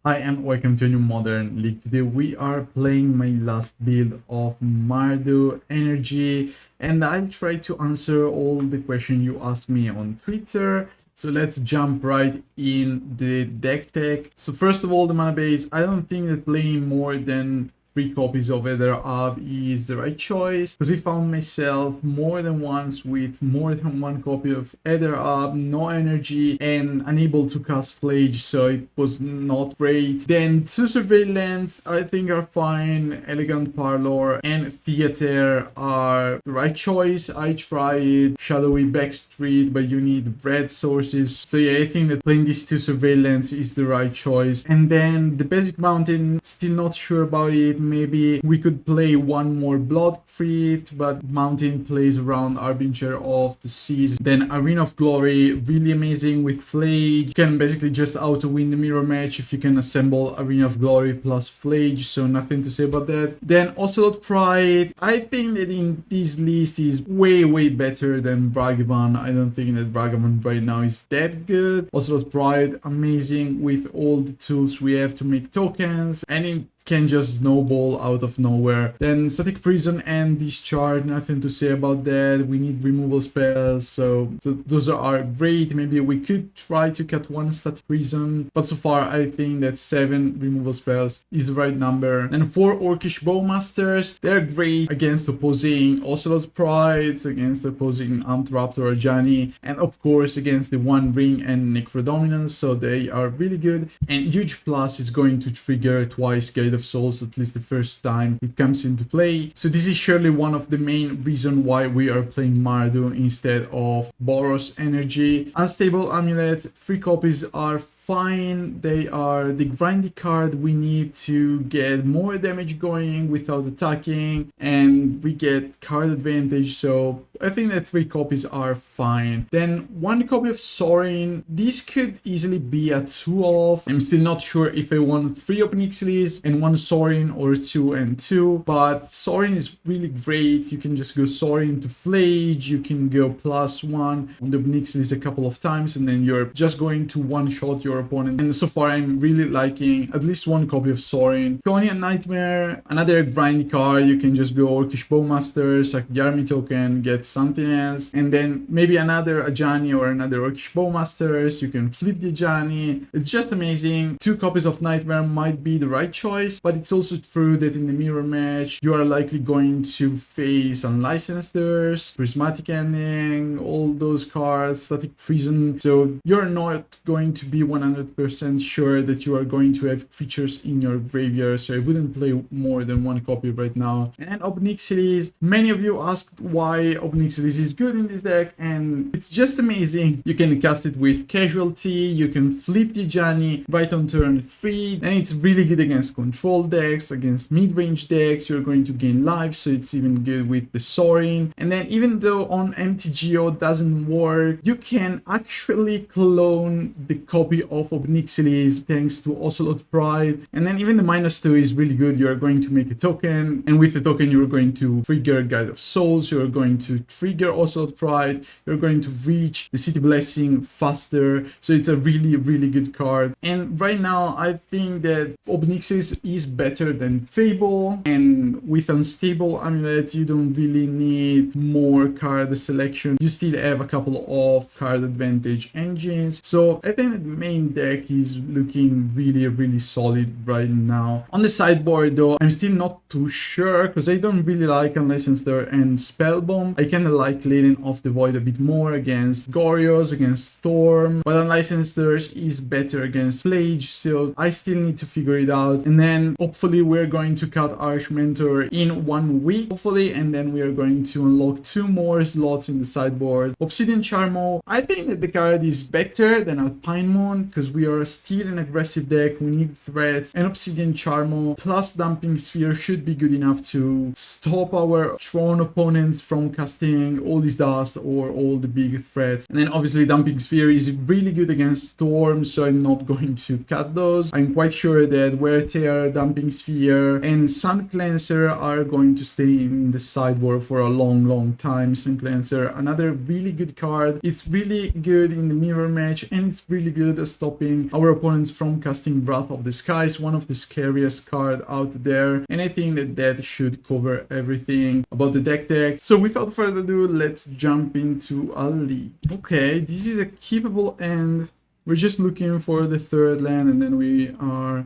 Hi and welcome to a new Modern League. Today we are playing my last build of Mardu Energy and I'll try to answer all the questions you asked me on Twitter. So let's jump right in the deck tech. So first of all, the mana base, I don't think that playing more than 3 copies of Ether Up is the right choice, because I found myself more than once with more than 1 copy of Ether Up, no energy, and unable to cast Flage, so it was not great. Then 2 Surveillance I think are fine, Elegant Parlor and Theater are the right choice. I tried Shadowy Backstreet, but you need red sources, so yeah, I think that playing these 2 Surveillance is the right choice. And then the basic mountain, still not sure about it. Maybe we could play one more Blood Crypt, but Mountain plays around Harbinger of the Seas. Then Arena of Glory, really amazing with Flage. You can basically just auto-win the mirror match if you can assemble Arena of Glory plus Flage, so nothing to say about that. Then Ocelot Pride, I think that in this list is way better than Bragavan. I don't think that Bragavan right now is that good. Ocelot Pride, amazing with all the tools we have to make tokens, and in can just snowball out of nowhere. Then Static Prison and Discharge, nothing to say about that. We need removal spells, so those are great. Maybe we could try to cut 1 Static Prison, but so far I think that 7 removal spells is the right number. And 4 Orcish Bowmasters, they're great against opposing Ocelot Pride, against opposing Amped Raptor Ajani, and of course against the One Ring and Necro Dominance, so they are really good. And Huge Plus is going to trigger twice Gate of Souls, at least the first time it comes into play. So this is surely one of the main reasons why we are playing Mardu instead of Boros Energy. Unstable Amulet, 3 copies are fine. They are the grindy card we need to get more damage going without attacking, and we get card advantage, so I think that 3 copies are fine. Then 1 copy of Sorin, this could easily be a 2-off. I'm still not sure if I want 3 Open Ixilis and 1 Sorin or 2 and 2, but Sorin is really great. You can just go Sorin to Flage, you can go +1 on the Open Ixilis a couple of times, and then you're just going to one-shot your opponent. And so far I'm really liking at least 1 copy of Sorin. Thonian Nightmare, another grindy card. You can just go Orcish Bowmaster, sack the army token, get something else, and then maybe another Ajani or another Orcish Bowmasters. You can flip the Ajani. It's just amazing. 2 copies of Nightmare might be the right choice, but it's also true that in the mirror match you are likely going to face Unlicensed Earth, Prismatic Ending, all those cards, Static Prison, so you're not going to be 100% sure that you are going to have creatures in your graveyard, so I wouldn't play more than 1 copy right now. And Open Ixilis, many of you asked why Open Ixilis is good in this deck, and it's just amazing. You can cast it with Casualty, you can flip the Ajani right on turn 3, and it's really good against control decks, against mid-range decks. You're going to gain life, so it's even good with the Sorin. And then even though on MTGO doesn't work, you can actually clone the copy of Open Ixilis thanks to Ocelot Pride. And then even the -2 is really good. You're going to make a token, and with the token you're going to trigger Guide of Souls, you're going to trigger Ocelot Pride, you're going to reach the City Blessing faster, so it's a really good card. And right now I think that Open Ixilis is better than Fable, and with Unstable Amulet you don't really need more card selection. You still have a couple of card advantage engines, so I think the main deck is looking really solid right now. On the sideboard though, I'm still not too sure, because I don't really like Unlicensed Earth and Spellbomb. I kinda like Laden of the Void a bit more against Goryos, against Storm, but Unlicensed Earth is better against Flage, so I still need to figure it out. And then hopefully we're going to cut Arch Mentor in 1 week, hopefully, and then we are going to unlock 2 more slots in the sideboard. Obsidian Charmo, I think that the card is better than Alpine Moon, because we are still an aggressive deck, we need threats, and Obsidian Charmo plus Dumping Sphere should be good enough to stop our Throne opponents from casting casting all this dust or all the big threats. And then obviously Dumping Sphere is really good against Storm, so I'm not going to cut those. I'm quite sure that Wear Tear, Dumping Sphere, and Sun Cleanser are going to stay in the sideboard for a long time. Sun Cleanser, another really good card. It's really good in the mirror match, and it's really good at stopping our opponents from casting Wrath of the Skies, one of the scariest cards out there. And I think that should cover everything about the deck tech. So without further ado, let's jump into a league. Okay, this is a keepable end. We're just looking for the third land, and then we are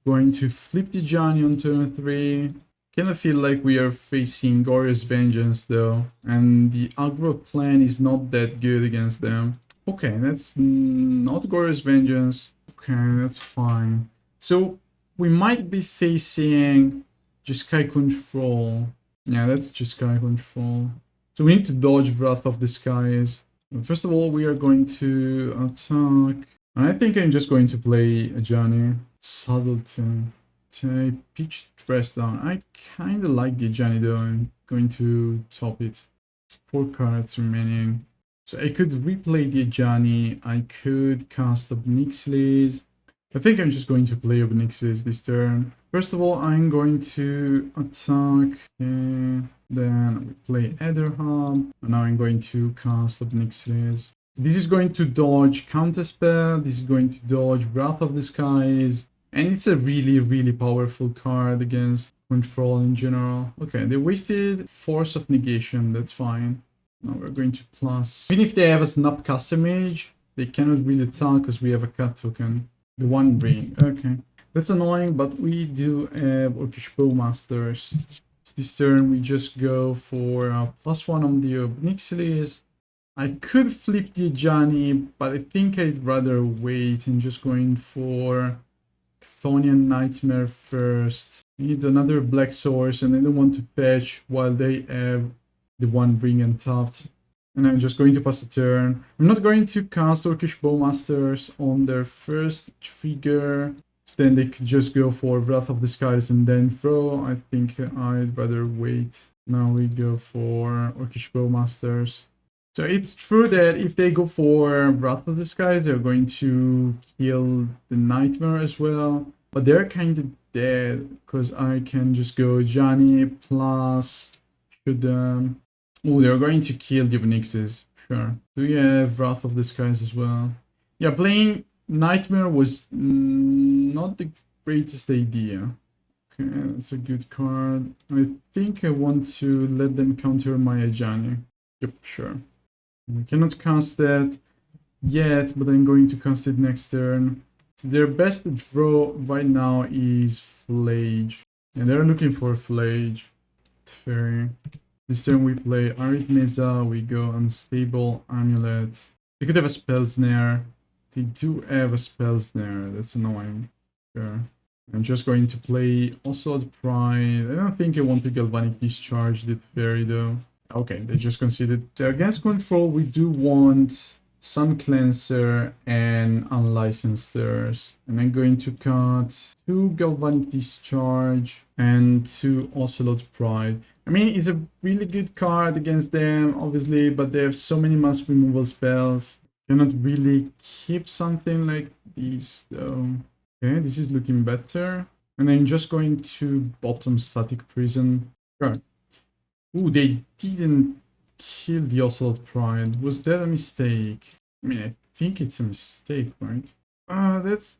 going to flip the Johnny on turn 3. Kind of feel like we are facing Goryo's Vengeance though, and the Aggro plan is not that good against them. Okay, that's not Goryo's Vengeance. Okay, that's fine. So we might be facing Jeskai Control. Yeah, that's Jeskai Control. So we need to dodge Wrath of the Skies. First of all, we are going to attack. And I think I'm just going to play a Johnny. Subtlety. Pitch Dress Down. I kind of like the Johnny though. I'm going to top it. 4 cards remaining. So I could replay the Johnny. I could cast Obnixilis. I think I'm just going to play Obnixilis this turn. First of all, I'm going to attack. Okay. Then we play Etherhub. And now I'm going to cast Obnixilis. This is going to dodge Counterspell. This is going to dodge Wrath of the Skies. And it's a really powerful card against Control in general. Okay, they wasted Force of Negation. That's fine. Now we're going to plus. Even if they have a Snapcaster Mage, they cannot really attack because we have a cut token. The One Ring. Okay. That's annoying, but we do have Orcish Bowmasters. So this turn we just go for +1 on the Obnixilis. I could flip the Johnny, but I think I'd rather wait and just going for Chthonian Nightmare first. I need another Black Source, and I don't want to fetch while they have the One Ring untapped. And I'm just going to pass a turn. I'm not going to cast Orcish Bowmasters on their first trigger. So then they could just go for Wrath of the Skies and then throw. I think I'd rather wait. Now we go for Orcish Bowmasters. So it's true that if they go for Wrath of the Skies, they're going to kill the Nightmare as well. But they're kind of dead, because I can just go Johnny plus... should... Oh, they're going to kill the Obnixilis. Sure. Do you have Wrath of the Skies as well? Yeah, playing Nightmare was not the greatest idea. Okay, that's a good card. I think I want to let them counter my Johnny. Yep, sure. We cannot cast that yet, but I'm going to cast it next turn. So their best draw right now is Flage. And they're looking for Flage. Fairy. This turn we play Arid Mesa, we go Unstable Amulet. They could have a Spell Snare. They do have a Spell Snare, that's annoying. Sure. I'm just going to play Oswald Pride. I don't think I want to Galvanic Discharge the Fairy though. Okay, they just conceded. So against Control, we do want Sun Cleanser and Unlicensed. And I'm going to cut 2 Galvanic Discharge and 2 Ocelot Pride. I mean, it's a really good card against them, obviously, but they have so many mass removal spells. Cannot really keep something like this, though. Okay, this is looking better. And I'm just going to bottom Static Prison. Sure. Ooh, they didn't kill the Ocelot Pride. Was that a mistake? I mean, I think it's a mistake, right? That's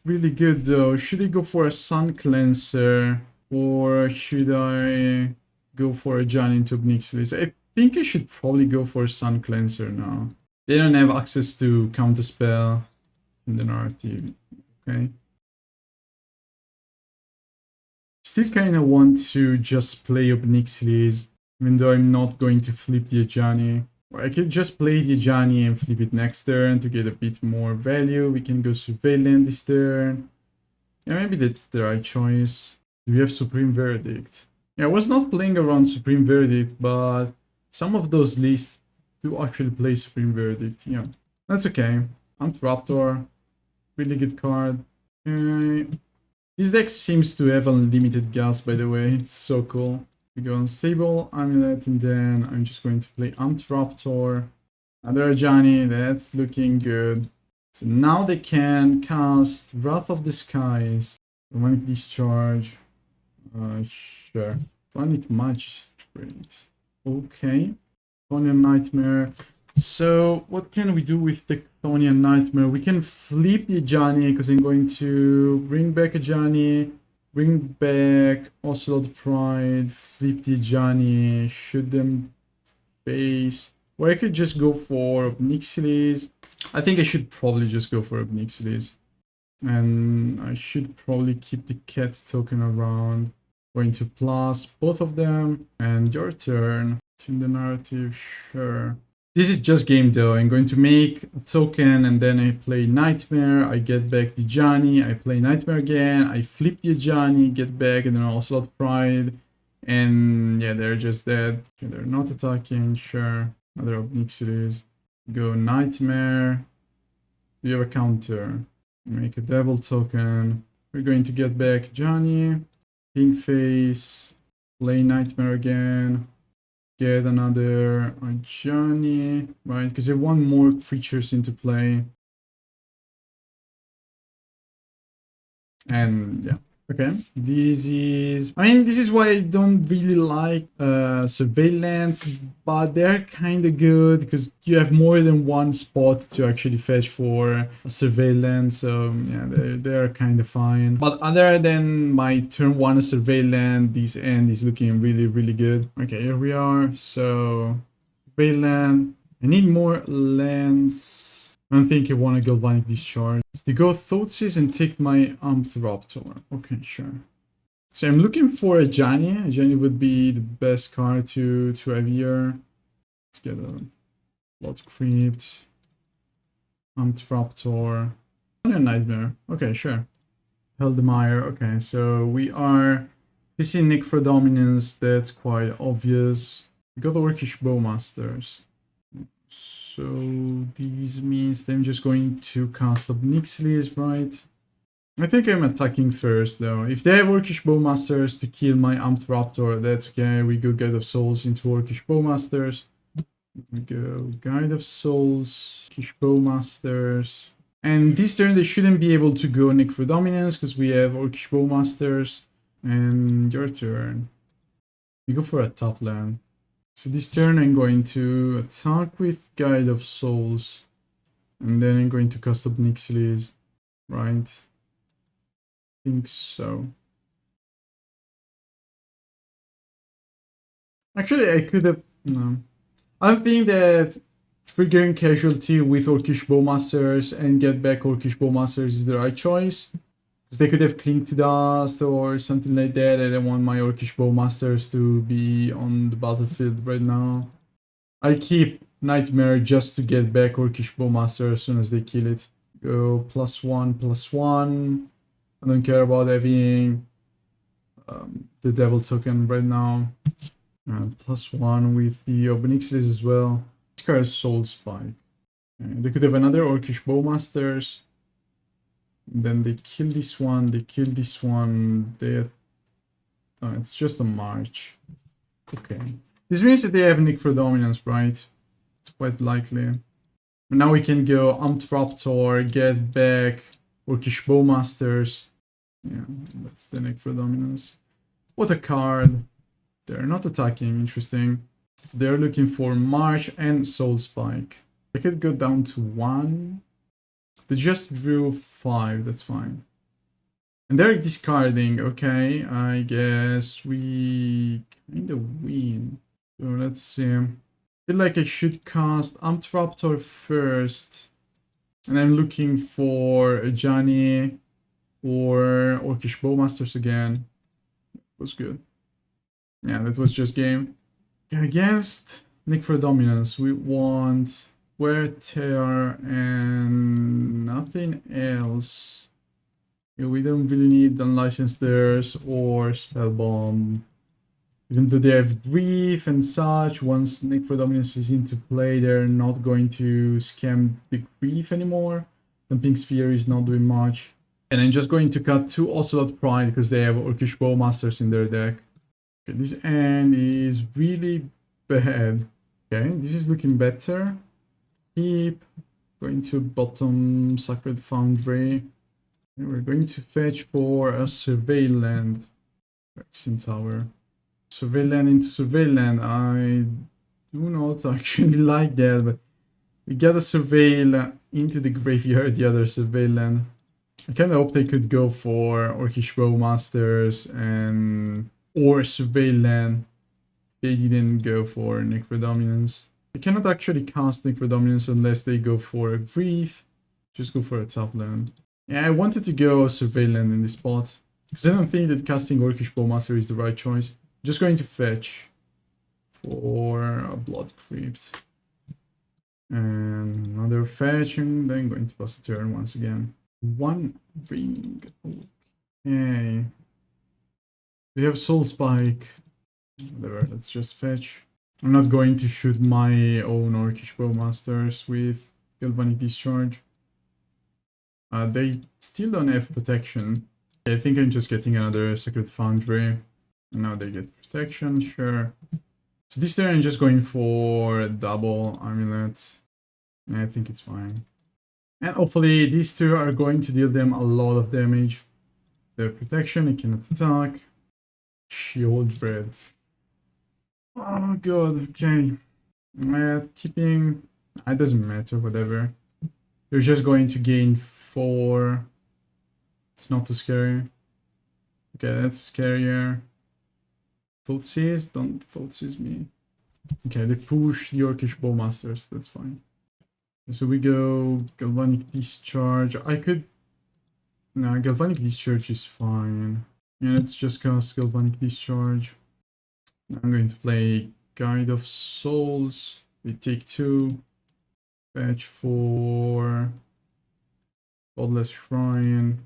really good, though. Should I go for a Sun Cleanser? Or should I go for a Johnny into Obnixilis? I think I should probably go for a Sun Cleanser now. They don't have access to Counterspell in the narrative. Okay. Still kind of want to just play Obnixilis, even though I'm not going to flip the Johnny. Or I could just play the Johnny and flip it next turn to get a bit more value. We can go Surveillant this turn. Yeah, maybe that's the right choice. Do we have Supreme Verdict? Yeah, I was not playing around Supreme Verdict, but some of those lists do actually play Supreme Verdict. Yeah, that's okay. Antraptor, really good card. Okay. This deck seems to have unlimited gas, by the way. It's so cool. We go Unstable Amulet, and then I'm just going to play Raptor. Another Ajani, that's looking good. So now they can cast Wrath of the Skies. Demonic Discharge. Sure. Find it much straight. Okay. Chthonian Nightmare. So what can we do with the Chthonian Nightmare? We can flip the Ajani because I'm going to bring back Ajani, bring back Ocelot Pride, flip the Ajani, shoot them face. Or I could just go for Obnixilis. I think I should probably just go for Obnixilis. And I should probably keep the cat token around. Going to plus both of them. And your turn. In the narrative, sure. This is just game though. I'm going to make a token and then I play Nightmare. I get back the Ajani. I play Nightmare again. I flip the Ajani, get back, and then also Pride. And yeah, they're just dead. Okay, they're not attacking, sure. Another Obnixilis. Go Nightmare. Do you have a counter? Make a Devil token. We're going to get back Ajani. Pink face. Play Nightmare again. Get another Ajani, right? Because I want more creatures into play. And yeah, okay. This is why I don't really like surveillance, but they're kind of good because you have more than one spot to actually fetch for surveillance. So yeah, they're kind of fine. But other than my turn 1 surveillance, this end is looking really, really good. Okay, here we are. So surveillance. I need more lands. I don't think I want to Galvanic Discharge. They go Thoughtseize and take my Raptor. Okay, sure. So I'm looking for Ajani. Ajani would be the best card to have here. Let's get a lot creeped. Raptor. And a Nightmare. Okay, sure. Heldemire. Okay, so we are facing Necro Dominance. That's quite obvious. We got the Orcish Bowmasters. So this means I'm just going to cast Obnixilis, right? I think I'm attacking first though. If they have Orcish Bowmasters to kill my Amped Raptor, that's okay. We go Guide of Souls into Orcish Bowmasters. We go Guide of Souls, Orcish Bowmasters. And this turn they shouldn't be able to go Necro Dominance because we have Orcish Bowmasters. And your turn. You go for a top land. So this turn I'm going to attack with Guide of Souls. And then I'm going to cast Obnixilis. Right? I think so. Actually, I could have... No. I think that triggering Casualty with Orcish Bowmasters and get back Orcish Bowmasters is the right choice. Because they could have Cling to Dust or something like that. I don't want my Orcish Bowmasters to be on the battlefield right now. I'll keep Nightmare just to get back Orcish Bowmaster as soon as they kill it. Go +1/+1. I don't care about having the Devil token right now. +1 with the Obnixilis as well. This card is Soul Spike. They could have another Orcish Bowmasters. Then they kill this one, they kill this one, it's just a march. Okay. This means that they have Necro Dominance, right? It's quite likely. But now we can go Amped Raptor, get back Orcish Bowmasters. Yeah, that's the Necro Dominance. What a card. They're not attacking, interesting. So they're looking for March and Soul Spike. They could go down to 1. They just drew 5, that's fine. And they're discarding, okay, I guess we kind of win. So let's see. I feel like I should cast Amped Raptor first. And I'm looking for Ajani or Orcish Bowmasters again. That was good. Yeah, that was just game. Against Necro Dominance, we want Wear Tear and nothing else. Yeah, we don't really need Unlicensed Theirs or Spellbomb. Even though they have Grief and such, once Necro Dominance is into play, they're not going to scam the Grief anymore. Dumping Sphere is not doing much. And I'm just going to cut 2 Ocelot Pride because they have Orcish Bowmasters in their deck. Okay, this end is really bad. Okay, this is looking better. Keep going to bottom Sacred Foundry. And we're going to fetch for a Survey Land. Vaccine Tower. Survey Land into Survey Land. I do not actually like that, but we got a Survey into the graveyard, the other Survey Land. I kind of hope they could go for Orcish Bowmasters and or Survey Land. They didn't go for Necro Dominance. They cannot actually cast Necro Dominance unless they go for a Grief. Just go for a top land. Yeah, I wanted to go Survey Land in this spot. Because I don't think that casting Orcish Bowmaster is the right choice. I'm just going to fetch for a Blood Crypt. And another fetch, and then going to pass the turn once again. One ring. Okay. We have Soul Spike. Whatever, let's just fetch. I'm not going to shoot my own Orcish Bowmasters with Galvanic Discharge. They still don't have protection. I think I'm just getting another Sacred Foundry. And now they get protection, sure. So this turn I'm just going for a double Amulet. I think it's fine. And hopefully these two are going to deal them a lot of damage. They have protection, it cannot attack. Shield Dread. Oh god, okay. Keeping... It doesn't matter, whatever. They're just going to gain 4. It's not too scary. Okay, that's scarier. Fault seize? Don't fault seize me. Okay, they push the Orcish Bowmasters, that's fine. So we go Galvanic Discharge. I could... No, Galvanic Discharge is fine. Yeah, let's just cast Galvanic Discharge. I'm going to play Guide of Souls. We take 2. Fetch for Godless Shrine.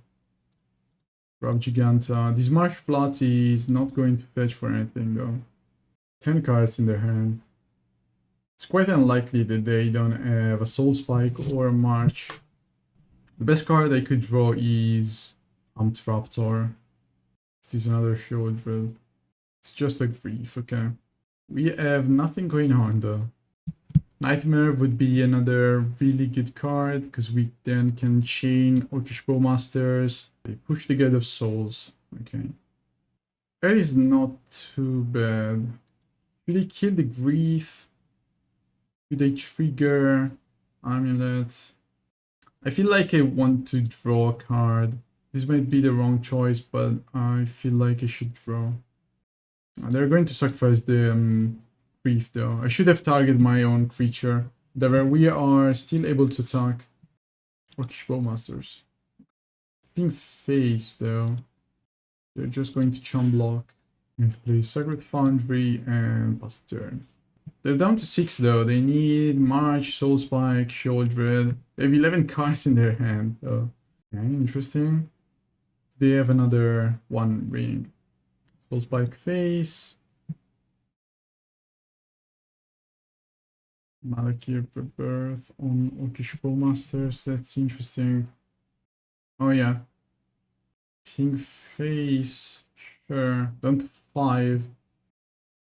Grab Giganta. This Marsh Floods is not going to fetch for anything though. 10 cards in their hand. It's quite unlikely that they don't have a Soul Spike or a March. The best card I could draw is Amped Raptor. This is another Shield Drill. It's just a Grief, okay. We have nothing going on though. Nightmare would be another really good card because we then can chain Orcish Bowmasters. They push the Guide of Souls. Okay. That is not too bad. Should they kill the Grief? Should they trigger Amulet? I feel like I want to draw a card. This might be the wrong choice, but I feel like I should draw. They're going to sacrifice the Grief though. I should have targeted my own creature. However, we are still able to attack Orcish Bowmasters. Being face though. They're just going to chum block. I'm going to play Sacred Foundry and pass the turn. They're down to 6 though. They need March, Soul Spike, Shield Dread. They have 11 cards in their hand though. Okay, interesting. They have another 1 ring. Soul Spike face. Malakir Rebirth on Orcish Bowmasters. That's interesting. Oh yeah. King face. Sure. Down to 5.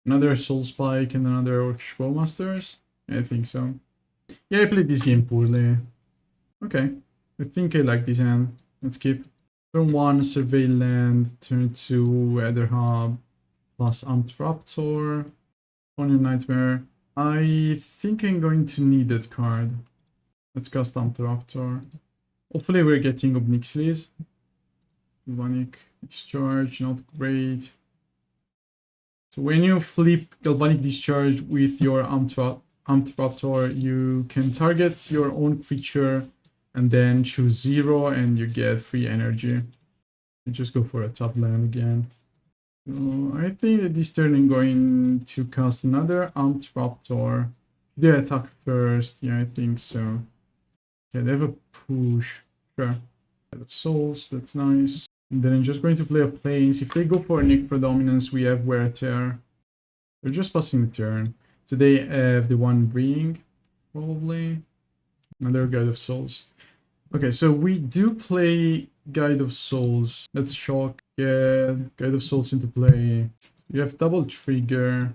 Another Soul Spike and another Orcish Bowmasters? I think so. Yeah, I played this game poorly. Okay. I think I like this hand. Let's keep. Turn 1, Survey Land. Turn 2, Ether Hub. Plus Amped Raptor. On your Nightmare. I think I'm going to need that card. Let's cast Amped Raptor. Hopefully we're getting Obnixilis. Galvanic Discharge, not great. So when you flip Galvanic Discharge with your Amped Raptor, you can target your own creature and then choose 0 and you get free energy. You just go for a top land again. So I think that this turn I'm going to cast another Amped Raptor. They attack first, yeah I think so. Okay, they have a push, sure. Souls, that's nice. And then I'm just going to play a Plains. If they go for a Necro Dominance, we have Wear Tear. They're just passing the turn. So they have the 1 ring, probably. Another Guide of Souls. Okay, so we do play Guide of Souls. Let's shock. Get Guide of Souls into play. You have double trigger.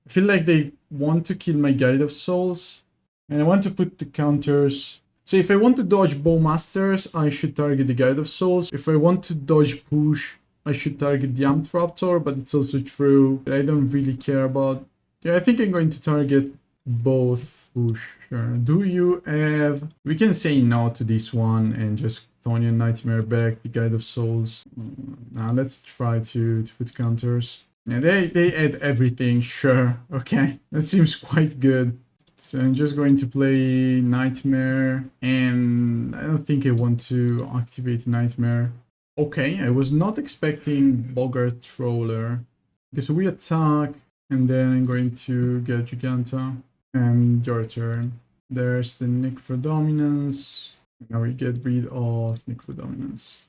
I feel like they want to kill my Guide of Souls. And I want to put the counters. So if I want to dodge Bowmasters, I should target the Guide of Souls. If I want to dodge push, I should target the Amped Raptor, but it's also true that I don't really care about. Yeah, I think I'm going to target both push. Sure. Do you have... We can say no to this one and just Thonian Nightmare back, the Guide of Souls. Now let's try to put counters. Yeah, they add everything, sure. Okay, that seems quite good. So I'm just going to play Nightmare, and I don't think I want to activate Nightmare. Okay, I was not expecting Bogart Troller. Okay, so we attack, and then I'm going to get Giganta, and your turn. There's the Necro Dominance. Now we get rid of Necro Dominance.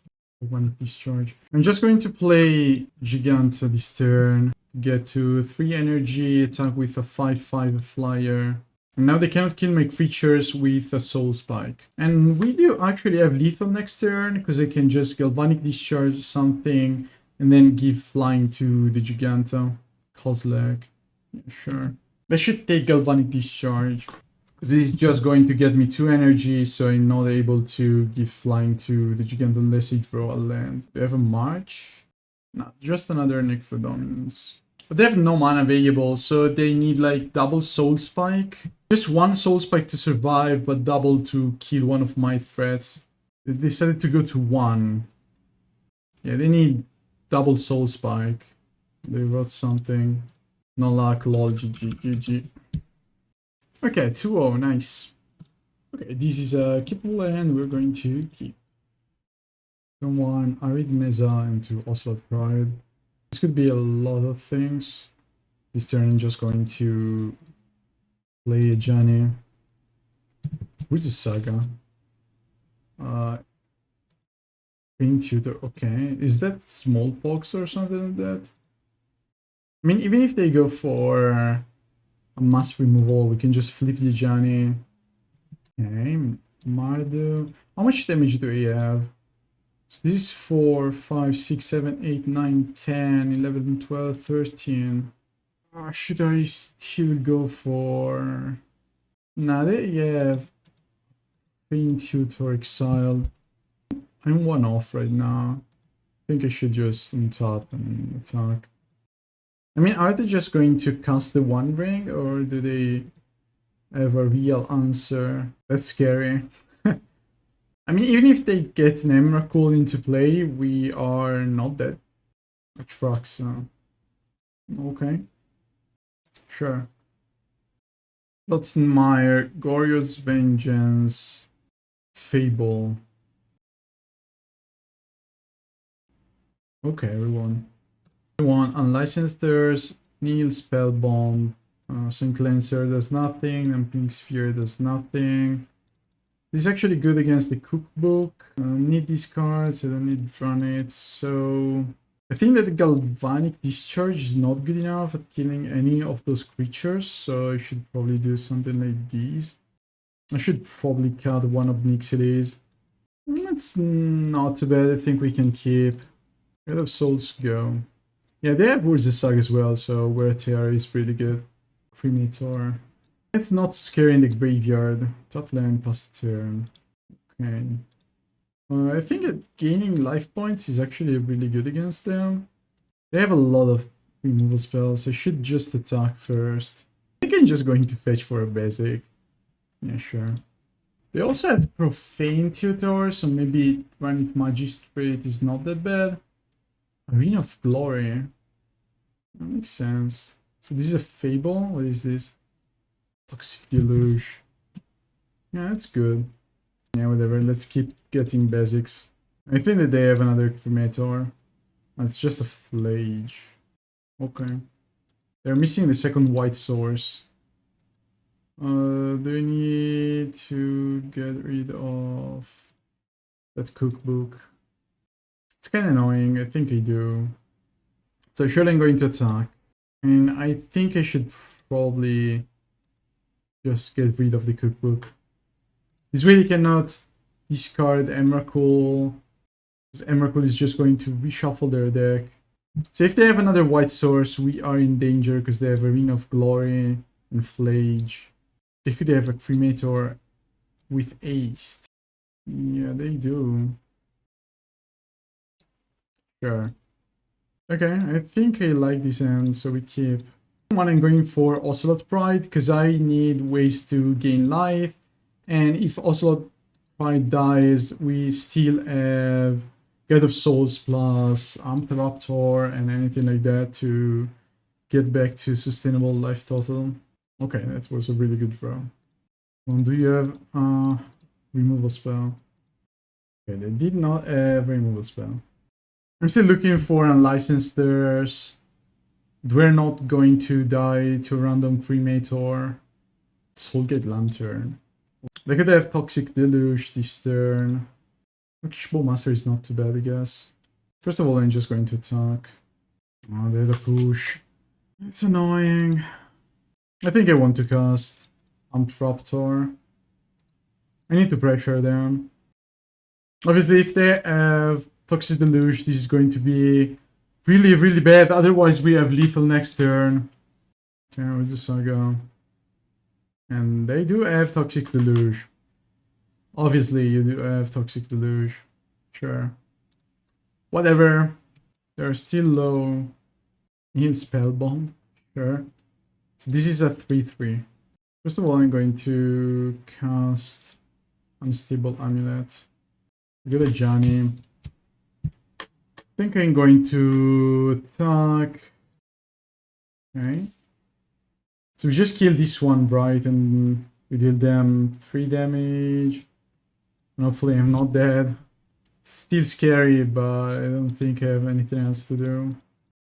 One discharge. I'm just going to play Giganta this turn. Get to 3 energy, attack with a 5/5 flyer. And now they cannot kill my creatures with a Soul Spike. And we do actually have lethal next turn, because I can just Galvanic Discharge something and then give flying to the Giganta. Kozlek. Yeah, sure. They should take Galvanic Discharge. This is just going to get me 2 energy, so I'm not able to give flying to the Giganta unless I draw a land. They have a March? No, just another Necro Dominance. But they have no mana available, so they need like double Soul Spike. Just 1 Soul Spike to survive, but double to kill one of my threats. They decided to go to 1. Yeah, they need double Soul Spike. They wrote something. No luck, lol, GG, GG. Okay, 2-0, nice. Okay, this is a keepable and we're going to keep. Turn 1, Arid Meza into Ocelot Pride. This could be a lot of things. This turn I'm just going to play a Johnny. Who's the Saga? Pain Tutor, okay. Is that Smallpox or something like that? I mean, even if they go for a mass removal, we can just flip the Johnny. Okay, Mardu. How much damage do we have? So this is 4, 5, 6, 7, 8, 9, 10, 11, 12, 13. Should I still go for... Nah, they have Pain Tutor Exiled. I'm 1 off right now. I think I should just untap and attack. I mean, are they just going to cast the One Ring, or do they have a real answer? That's scary. I mean, even if they get an Emrakul into play, we are not dead. Atraxa. Okay. Sure. Lotzenmeyer, Goryo's Vengeance, Fable. Okay, we won. We won Unlicensed Thirst, Neil Spellbomb, St. Cleanser does nothing, and Pink Sphere does nothing. This is actually good against the Cookbook. I don't need these cards, I don't need to run it, so... I think that the Galvanic Discharge is not good enough at killing any of those creatures, so I should probably do something like these. I should probably cut one of Nixilis. That's not too bad, I think we can keep. Where do Souls go? Yeah, they have Urzesag as well, so Wear Tear is really good. Cremator. It's not scary in the graveyard. Top land, pass the turn. Okay. I think that gaining life points is actually really good against them. They have a lot of removal spells. I should just attack first. I think I'm just going to fetch for a basic. Yeah, sure. They also have Profane Tutor, so maybe running Magistrate is not that bad. Arena of Glory. That makes sense. So this is a Fable? What is this? Toxic Deluge. Yeah, that's good. Yeah, whatever. Let's keep getting basics. I think that they have another Cremator. It's just a Flage. Okay. They're missing the second white source. Do we need to get rid of that Cookbook? It's kind of annoying. I think I do. So surely I'm going to attack. And I think I should probably just get rid of the Cookbook. This way they cannot discard Emrakul, because Emrakul is just going to reshuffle their deck. So if they have another white source, we are in danger because they have Arena of Glory and Flage. They could have a Cremator with Ace. Yeah, they do. Sure. Okay, I think I like this hand, so we keep. One I'm going for Ocelot Pride because I need ways to gain life, and if Ocelot Pride dies, we still have God of Souls plus Raptor and anything like that to get back to sustainable life total. Okay, that was a really good draw. Do you have removal spell? Okay, they did not have removal spell. I'm still looking for unlicensed theirs. We're not going to die to random Cremator. Soulgate Lantern. They could have Toxic Deluge this turn. Wishbone Master is not too bad, I guess. First of all, I'm just going to attack. Oh, they're the push. It's annoying. I think I want to cast Raptor. I need to pressure them. Obviously, if they have Toxic Deluge, this is going to be really, really bad. Otherwise, we have lethal next turn. Okay, where's the Saga? And they do have Toxic Deluge. Obviously, you do have Toxic Deluge. Sure. Whatever. They're still low. Heal Spell Bomb. Sure. So this is a 3-3. First of all, I'm going to cast Unstable Amulet. Get a Johnny. I think I'm going to attack. Okay. So we just kill this one, right? And we deal them 3 damage. And hopefully I'm not dead. It's still scary, but I don't think I have anything else to do.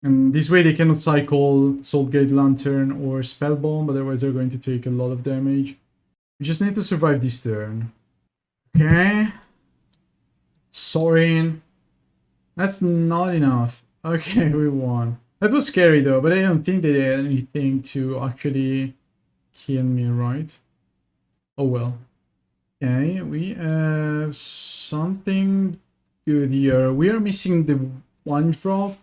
And this way they cannot cycle Soulgate Lantern or Spell Bomb, otherwise they're going to take a lot of damage. We just need to survive this turn. Okay. Sorin. That's not enough. Okay, we won. That was scary though, but I don't think they did anything to actually kill me, right? Oh well. Okay, we have something good here. We are missing the 1-drop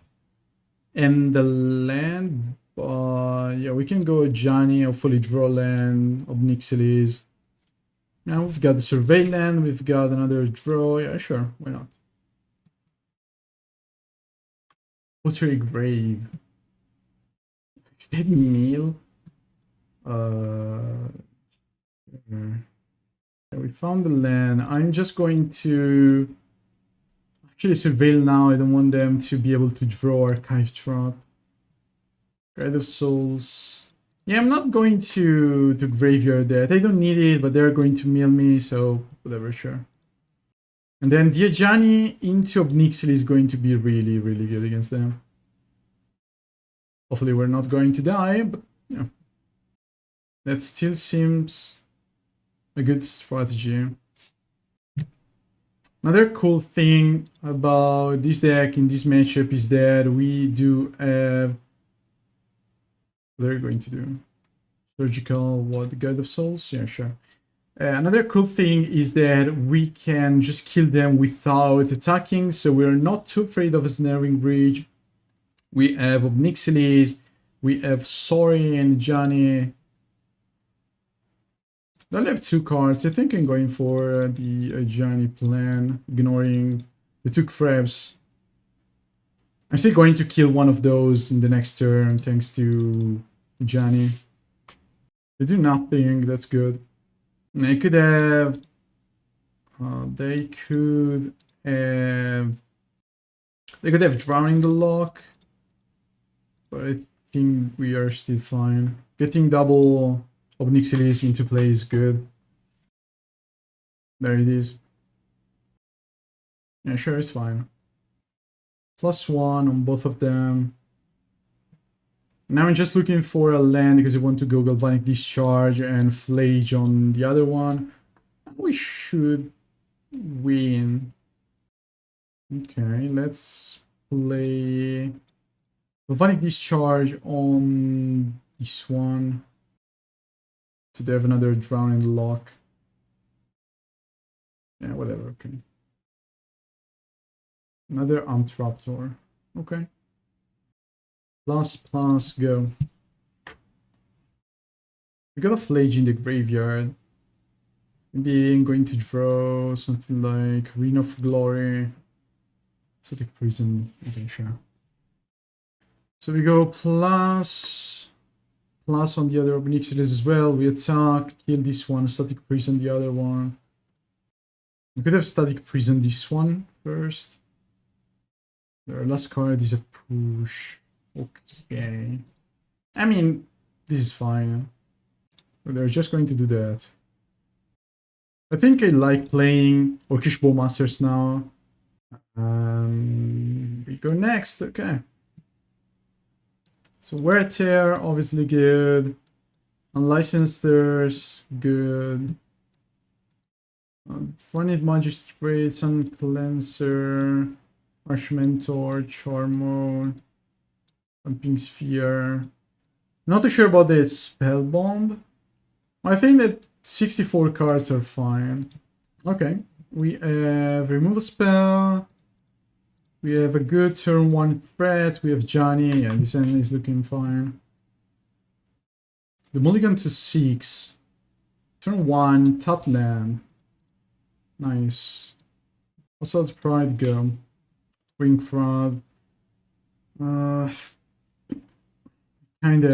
and the land, but yeah, we can go Johnny, hopefully draw land, Obnixilis. Now we've got the Survey land, we've got another draw. Yeah, sure, why not? Watery Grave. Is that Neil? Yeah, we found the land. I'm just going to actually surveil now. I don't want them to be able to draw Archive Trap. Guide of Souls. Yeah, I'm not going to Graveyard that. I don't need it, but they're going to mill me, so whatever, sure. And then Diajani into Obnixil is going to be really, really good against them. Hopefully we're not going to die, but yeah. That still seems a good strategy. Another cool thing about this deck in this matchup is that we do have... What are you going to do? Surgical, what? Guide of Souls? Yeah, sure. Another cool thing is that we can just kill them without attacking, so we're not too afraid of a Snaring Bridge. We have Obnixilis, we have Sori and Johnny. I have 2 cards. I think I'm going for the Johnny plan, ignoring the 2 crabs. I'm still going to kill one of those in the next turn, thanks to Johnny. They do nothing, that's good. They could have... They could have Drowning the Lock. But I think we are still fine. Getting double Obnixilis into play is good. There it is. Yeah, sure, it's fine. +1 on both of them. Now I'm just looking for a land because I want to go Galvanic Discharge and Flage on the other one. We should win. Okay, let's play Galvanic Discharge on this one. So they have another Drowning Lock. Yeah, whatever, okay. Another Raptor. Okay. Plus, go. We got a Flage in the graveyard. Maybe I'm going to draw something like Ring of Glory. Static Prison. Okay, sure. So we go plus on the other Obnixilis as well. We attack, kill this one, Static Prison the other one. We could have Static Prison this one first. Our last card is a push. Okay. I mean, this is fine. But they're just going to do that. I think I like playing Orcish Bowmasters now. We go next, okay. So Wear Tear, obviously good. Unlicensed, good. Funny Magistrate, Sun Cleanser, Harsh Mentor, Charmo, Pumping Sphere. Not too sure about the Spell Bomb. I think that 64 cards are fine. Okay, we have Remove a Spell. We have a good turn 1 threat. We have Johnny. Yeah, this end is looking fine. The mulligan to 6. Turn 1, top land. Nice. Assault's Pride, go. Ring Crab. Kinda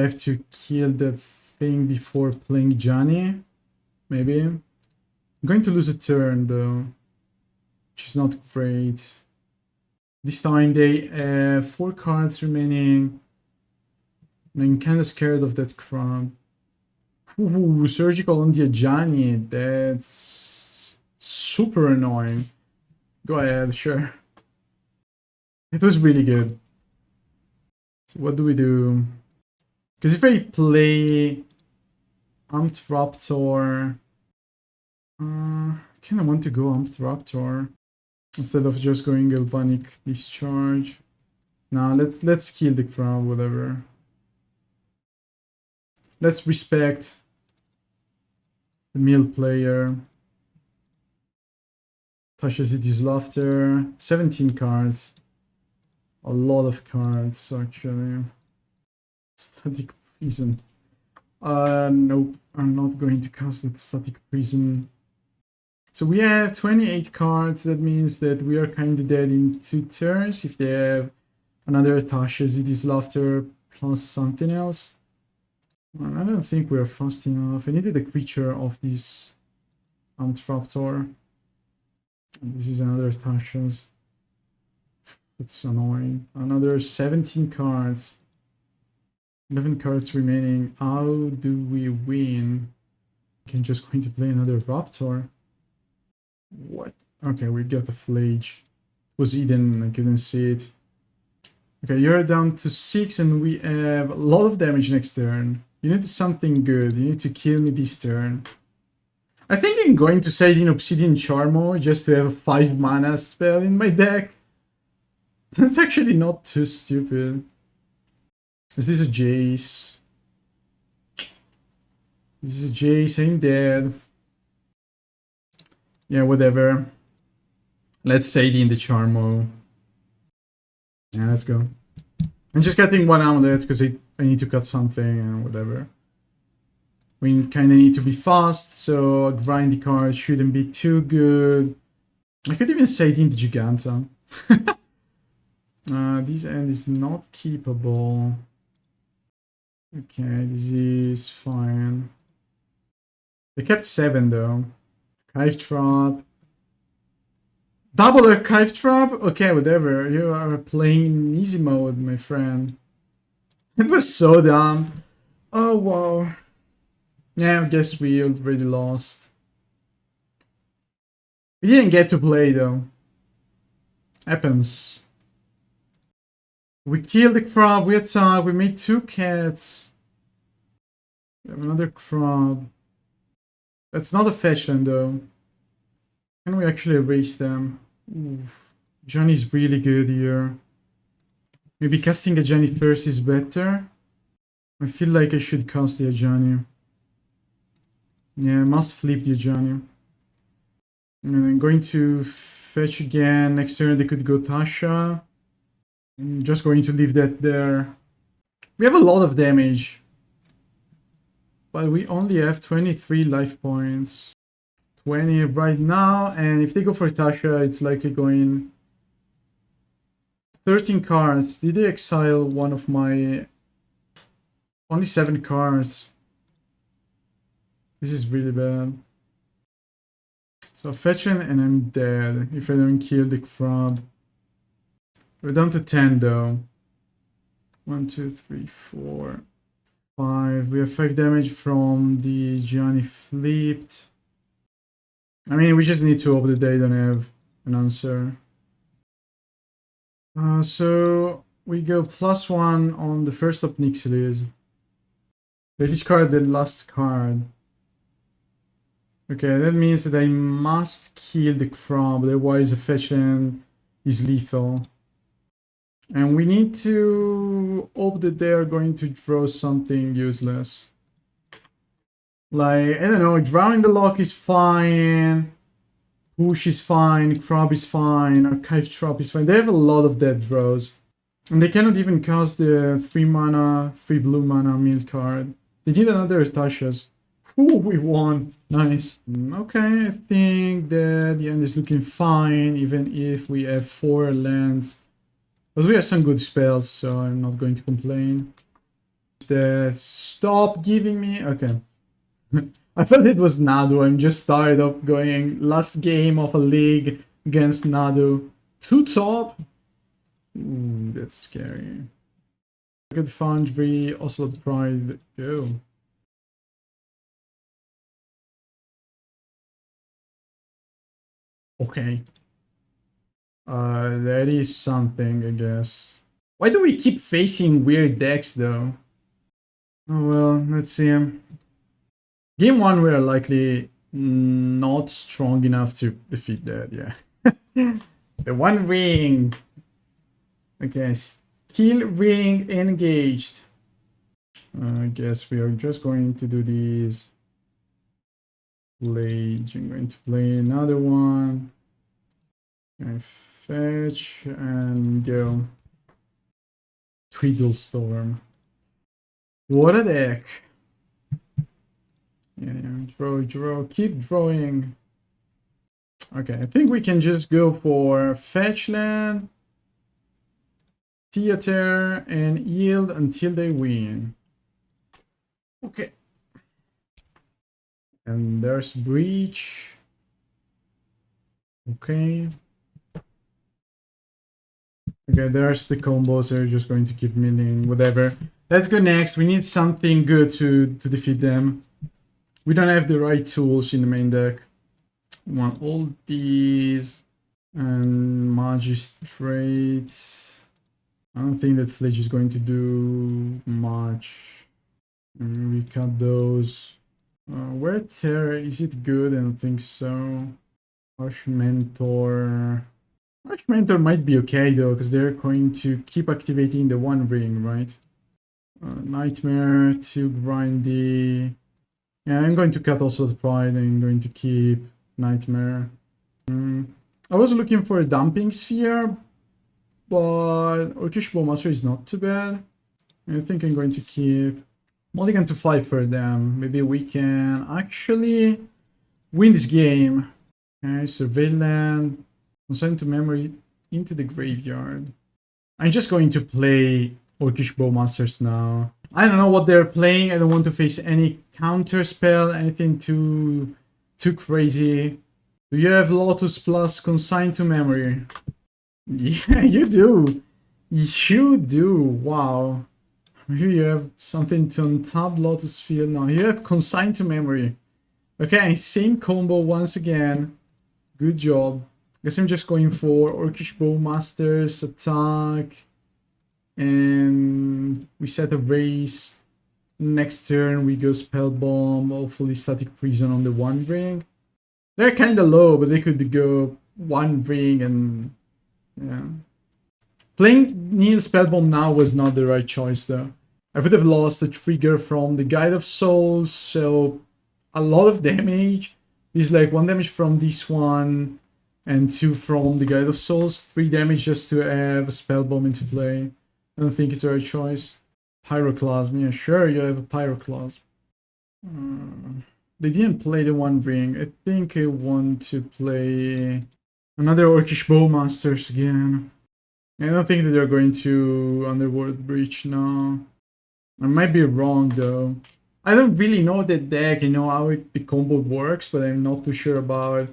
have to kill that thing before playing Johnny. Maybe. I'm going to lose a turn though, which is not great. This time they have 4 cards remaining. And I'm kinda scared of that crab. Ooh, Surgical on the Johnny. That's super annoying. Go ahead, sure. It was really good. So what do we do? Because if I play Amped Raptor, I kind of want to go Amped Raptor instead of just going Galvanic Discharge. Nah, let's kill the crowd, whatever. Let's respect the mill player. Tasha's Idiot's Laughter. 17 cards. A lot of cards, actually. Static Prison. Nope. I'm not going to cast that Static Prison. So we have 28 cards. That means that we are kind of dead in 2 turns. If they have another Tasha's Idiot's Laughter plus something else. Well, I don't think we're fast enough. I needed a creature of this Amped Raptor. This is another Tasha's. It's annoying. Another 17 cards. 11 cards remaining. How do we win? I'm just going to play another Raptor. What? Okay, we got the Flage. It was Eden, I couldn't see it. Okay, you're down to 6 and we have a lot of damage next turn. You need something good. You need to kill me this turn. I think I'm going to side in Obsidian Charmo just to have a 5 mana spell in my deck. That's actually not too stupid. Is this a Jace? This is a Jace, I'm dead. Yeah, whatever. Let's side in the Charmo. Yeah, let's go. I'm just cutting one amulet because I need to cut something and whatever. We kind of need to be fast, so a grindy card shouldn't be too good. I could even side in the Giganta. This end is not keepable. Okay, this is fine. They kept 7 though. Archive Trap. Double Archive Trap? Okay, whatever. You are playing in easy mode, my friend. It was so dumb. Oh, wow. Yeah, I guess we already lost. We didn't get to play though. Happens. We killed the crab, we attacked, we made 2 cats. We have another crab. That's not a fetch land though. Can we actually erase them? Oof. Johnny's really good here. Maybe casting a Johnny first is better. I feel like I should cast the Johnny. Yeah, I must flip the Johnny. And I'm going to fetch again. Next turn they could go Tasha. I'm just going to leave that there. We have a lot of damage, but we only have 23 life points. 20 right now, and if they go for Tasha, it's likely going 13 cards. Did they exile one of my... Only 7 cards. This is really bad. So fetching and I'm dead if I don't kill the crab. We're down to 10 though. 1, 2, 3, 4, 5. We have 5 damage from the Gianni flipped. I mean, we just need to hope that they don't have an answer. So we go +1 on the first of Nixilis. They discard the last card. Okay, that means that I must kill the crab, otherwise a fetching is lethal. And we need to hope that they are going to draw something useless. Like, I don't know, drawing the lock is fine, push is fine, crab is fine, archive trap is fine. They have a lot of dead draws. And they cannot even cast the 3 mana, 3 blue mana mill card. They need another Tashas. Ooh, we won. Nice. Okay, I think that the end is looking fine, even if we have 4 lands. But we have some good spells, so I'm not going to complain. Stop giving me... Okay. I thought it was Nadu. I'm just tired of going last game of a league against Nadu. 2 top? Ooh, that's scary. Good Foundry, Ocelot Pride, go. Okay. That is something, I guess. Why do we keep facing weird decks, though? Oh well, let's see. Game 1, we are likely not strong enough to defeat that, yeah. The 1 ring. Okay, skill ring engaged. I guess we are just going to do these. I'm going to play another one. I fetch and go. Twiddle Storm. What a deck. Yeah, draw, keep drawing. Okay, I think we can just go for fetch land, theater, and yield until they win. Okay. And there's breach. Okay. Okay, there's the combos. They're just going to keep milling, whatever. Let's go next. We need something good to defeat them. We don't have the right tools in the main deck. We want all these and Magistrate. I don't think that Fledge is going to do much. We cut those. Wear Terror, is it good? I don't think so. Harsh Mentor. Harsh Mentor might be okay though, because they're going to keep activating the 1 ring, right? Nightmare, too grindy. Yeah, I'm going to cut also the Pride. I'm going to keep Nightmare. I was looking for a Dumping Sphere, but Orcish Bowmaster is not too bad. I think I'm going to keep Mulligan to 5 for them. Maybe we can actually win this game. Okay, Surveillant. Consign to memory into the graveyard. I'm just going to play Orcish Bowmasters now. I don't know what they're playing. I don't want to face any counter spell, anything too crazy. Do you have Lotus plus Consign to memory? Yeah, you do. You do. Wow. Maybe you have something to untap Lotus Field. No, you have Consign to memory. Okay, same combo once again. Good job. Guess I'm just going for Orcish Bowmasters, attack, and we set a race. Next turn we go Spell Bomb, hopefully Static Prison on the 1 ring. They're kinda low, but they could go 1 ring and yeah. Playing Neil Spellbomb now was not the right choice though. I would have lost the trigger from the Guide of Souls, so a lot of damage. This like 1 damage from this one and 2 from the Guide of Souls. 3 damage just to have a Spellbomb into play. I don't think it's the right choice. Pyroclasm, yeah, sure, you have a Pyroclasm. They didn't play the One Ring. I think I want to play another Orcish Bowmasters again. I don't think that they're going to Underworld Breach now. I might be wrong though. I don't really know the deck, how the combo works, but I'm not too sure about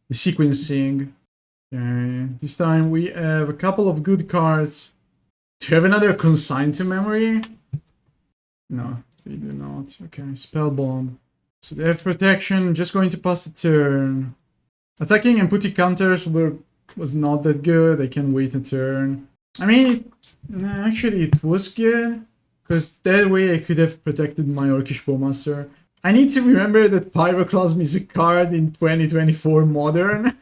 the sequencing. Okay, this time we have a couple of good cards. Do you have another Consign to Memory? No, they do not. Okay, Spellbomb. So they have protection, just going to pass the turn. Attacking and putting counters was not that good. I can wait a turn. I mean, actually it was good, because that way I could have protected my Orcish Bowmaster. I need to remember that Pyroclasm is a card in 2024 Modern.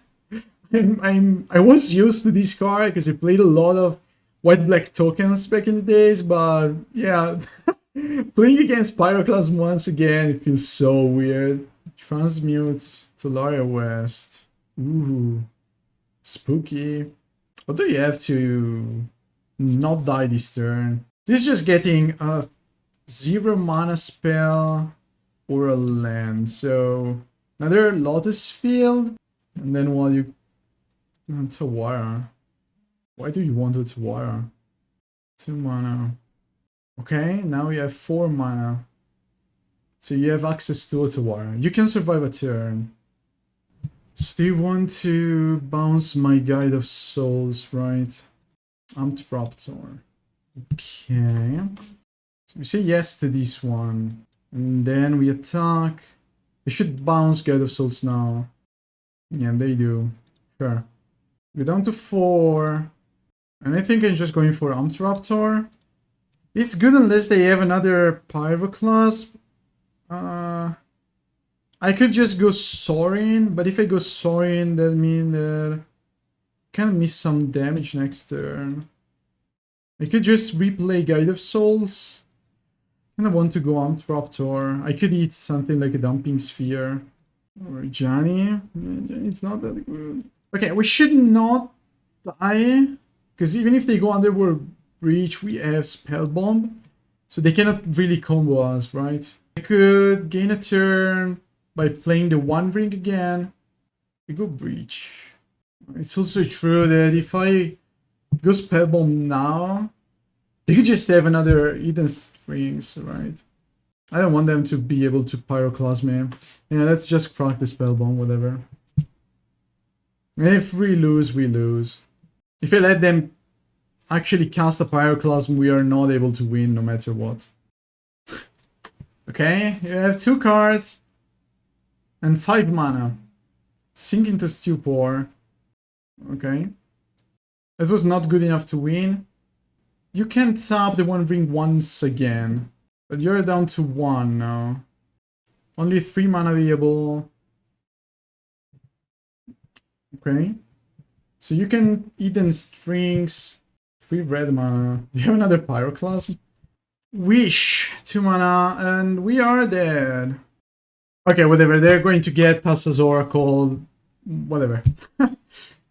I was used to this card because I played a lot of white-black tokens back in the days, but yeah, playing against Pyroclasm once again, it feels so weird. Transmutes to Laria West. Ooh, spooky. What do you have to not die this turn? This is just getting a 0 mana spell or a land. So another Lotus Field, and then while you Tawara. Why do you want a Tawara? 2 mana. Okay, now you have 4 mana. So you have access to a Tawara. You can survive a turn. So do you want to bounce my Guide of Souls, right? Amped Raptor. Okay. So we say yes to this one. And then we attack. They should bounce Guide of Souls now. Yeah, they do. Sure. We're down to 4. And I think I'm just going for Amped Raptor. It's good unless they have another Pyroclasm. I could just go Sorin, but if I go Sorin, that means that I can miss some damage next turn. I could just replay Guide of Souls. I kind of want to go Amped Raptor. I could eat something like a Dumping Sphere. Or Johnny. It's not that good. Okay, we should not die. Because even if they go Underworld Breach, we have Spellbomb. So they cannot really combo us, right? I could gain a turn by playing the One Ring again. I go Breach. It's also true that if I go Spellbomb now, they could just have another Eden Strings, right? I don't want them to be able to Pyroclasm me. Yeah, let's just crack the Spellbomb, whatever. And if we lose, we lose. If I let them actually cast a Pyroclasm, we are not able to win no matter what. Okay, you have 2 cards and 5 mana. Sink into Stupor. Okay. That was not good enough to win. You can tap the One Ring once again, but you're down to 1 now. Only 3 mana available. Okay. So you can Eden Strings. 3 red mana. Do you have another Pyroclasm? Wish, 2 mana, and we are dead. Okay, whatever, they're going to get Tassa's Oracle, whatever.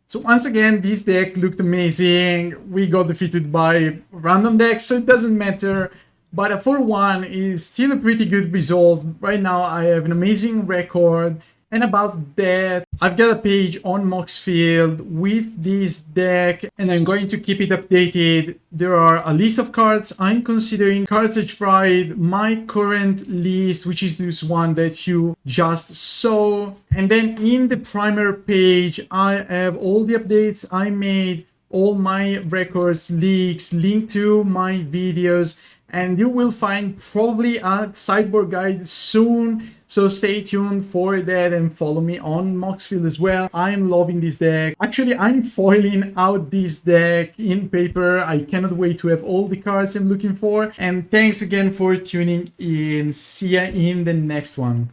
So once again, this deck looked amazing. We got defeated by random decks, so it doesn't matter. But a 4-1 is still a pretty good result. Right now, I have an amazing record. And about that, I've got a page on Moxfield with this deck, and I'm going to keep it updated. There are a list of cards I'm considering, cards I tried, my current list, which is this one that you just saw. And then in the primer page, I have all the updates I made, all my records, leaks, linked to my videos, and you will find probably a sideboard guide soon. So stay tuned for that and follow me on Moxfield as well. I'm loving this deck. Actually, I'm foiling out this deck in paper. I cannot wait to have all the cards I'm looking for. And thanks again for tuning in. See ya in the next one.